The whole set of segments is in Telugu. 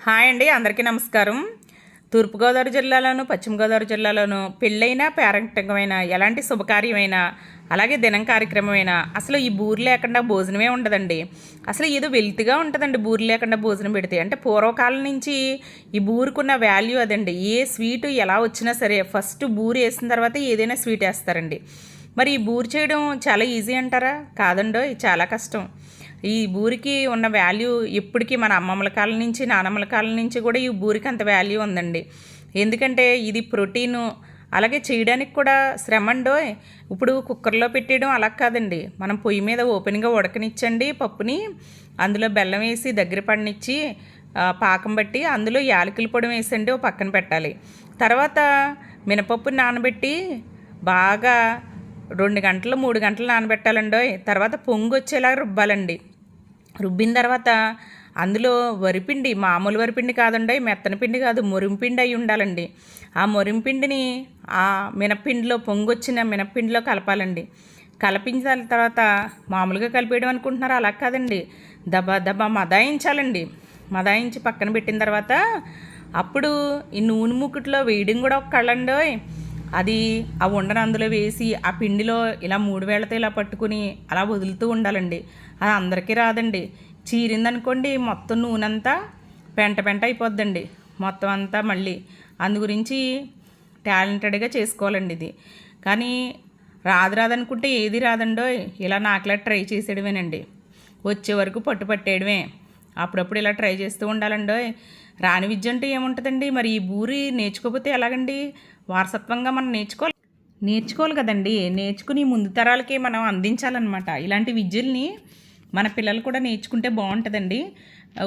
హాయ్ అండి, అందరికీ నమస్కారం. తూర్పుగోదావరి జిల్లాలోను, పశ్చిమ గోదావరి జిల్లాలోను పెళ్ళైనా, పేరంటకమైన, ఎలాంటి శుభకార్యమైనా, అలాగే దినం కార్యక్రమమైనా అసలు ఈ బూరు లేకుండా భోజనమే ఉండదండి. అసలు ఏదో వెల్తిగా ఉంటుందండి బూరు లేకుండా భోజనం పెడితే. అంటే పూర్వకాలం నుంచి ఈ బూరుకున్న వాల్యూ అదండి. ఏ స్వీటు ఎలా వచ్చినా సరే ఫస్ట్ బూరు వేసిన తర్వాత ఏదైనా స్వీట్ వేస్తారండి. మరి ఈ బూరు చేయడం చాలా ఈజీ అంటారా? కాదండో, చాలా కష్టం. ఈ బూరికి ఉన్న వాల్యూ ఇప్పటికీ మన అమ్మమ్మల కాలం నుంచి, నానమ్మల కాలం నుంచి కూడా ఈ బూరికి అంత వాల్యూ ఉందండి. ఎందుకంటే ఇది ప్రోటీను, అలాగే చేయడానికి కూడా శ్రమ అండో. ఇప్పుడు కుక్కర్లో పెట్టేయడం అలా కాదండి. మనం పొయ్యి మీద ఓపెన్గా ఉడకనిచ్చండి పప్పుని, అందులో బెల్లం వేసి దగ్గర పడినిచ్చి పాకం బట్టి అందులో యాలకుల పొడి వేసండి ఓ పక్కన పెట్టాలి. తర్వాత మినపప్పుని నానబెట్టి బాగా 2 గంటలు 3 గంటలు నానబెట్టాలండో. తర్వాత పొంగు వచ్చేలా రుబ్బాలండి. రుబ్బిన తర్వాత అందులో వరిపిండి, మామూలు వరిపిండి కాదండి, మెత్తన పిండి కాదు, మురింపిండి అయి ఉండాలండి. ఆ మురింపిండిని ఆ మినప్పిండిలో, పొంగొచ్చిన మినప్పిండిలో కలపాలండి. కలిపించిన తర్వాత మామూలుగా కలిపేయడం అనుకుంటున్నారు, అలా కాదండి. దబా దబా మదాయించాలండి. మదాయించి పక్కన పెట్టిన తర్వాత అప్పుడు ఈ నూనె మూకుట్లో వేయడం కూడా ఒక కళ్ళండో. అది ఆ ఉండను అందులో వేసి ఆ పిండిలో ఇలా 3 వేళ్లతో ఇలా పట్టుకుని అలా వదులుతూ ఉండాలండి. అది అందరికీ రాదండి. చీరిందనుకోండి మొత్తం నూనె అంతా పెంట పెంట అయిపోద్దండి మొత్తం అంతా. మళ్ళీ అందు గురించి టాలెంటెడ్గా చేసుకోవాలండి ఇది. కానీ రాదనుకుంటే ఏది రాదండో. ఇలా నాకులా ట్రై చేసేయడమేనండి. వచ్చే వరకు పట్టేయడమే. అప్పుడప్పుడు ఇలా ట్రై చేస్తూ ఉండాలండో. రాని విద్య అంటే ఏముంటుందండి. మరి ఈ బూరి నేర్చుకోకపోతే ఎలాగండి? వారసత్వంగా మనం నేర్చుకోవాలి కదండి. నేర్చుకుని ముందు తరాలకి మనం అందించాలన్నమాట. ఇలాంటి విద్యల్ని మన పిల్లలు కూడా నేర్చుకుంటే బాగుంటుందండి.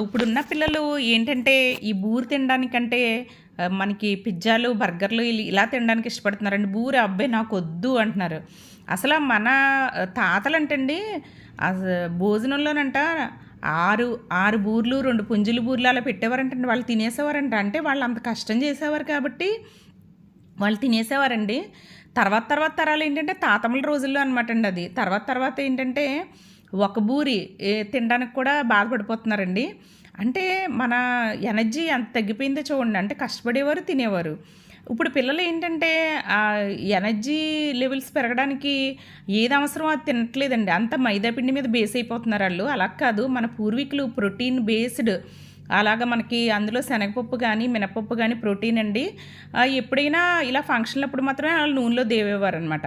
ఇప్పుడున్న పిల్లలు ఏంటంటే ఈ బూరు తినడానికంటే మనకి పిజ్జాలు, బర్గర్లు ఇలా తినడానికి ఇష్టపడుతున్నారండి. బూరి అబ్బాయి నాకు వద్దు అంటున్నారు. అసలు మన తాతలంటండి భోజనంలోనంట 6 బూర్లు, 2 పుంజులు బూర్లు అలా పెట్టేవారంటండి. వాళ్ళు తినేసేవారంట. అంటే వాళ్ళు అంత కష్టం చేసేవారు కాబట్టి వాళ్ళు తినేసేవారండి. తర్వాత తరాలు ఏంటంటే తాతమ్మల రోజుల్లో అనమాట అండి అది. తర్వాత ఏంటంటే ఒక బూరి తినడానికి కూడా బాధపడిపోతున్నారండి. అంటే మన ఎనర్జీ ఎంత తగ్గిపోయిందో చూడండి. అంటే కష్టపడేవారు, తినేవారు. ఇప్పుడు పిల్లలు ఏంటంటే ఎనర్జీ లెవెల్స్ పెరగడానికి ఏది అవసరం అది తినట్లేదండి. అంత మైదాపిండి మీద బేస్ అయిపోతున్నారు వాళ్ళు. అలా కాదు, మన పూర్వీకులు ప్రోటీన్ బేస్డ్, అలాగా మనకి అందులో శనగపప్పు కానీ, మినపప్పు కానీ ప్రోటీన్ అండి. ఎప్పుడైనా ఇలా ఫంక్షన్లప్పుడు మాత్రమే వాళ్ళు నూనెలో దేవేవారు అనమాట.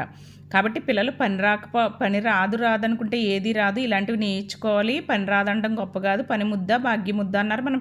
కాబట్టి పిల్లలు పని రాదనుకుంటే ఏది రాదు. ఇలాంటివి నేర్చుకోవాలి. పని రాదంటాం గొప్ప కాదు. పని ముద్ద భాగ్య ముద్ద అన్నారు మన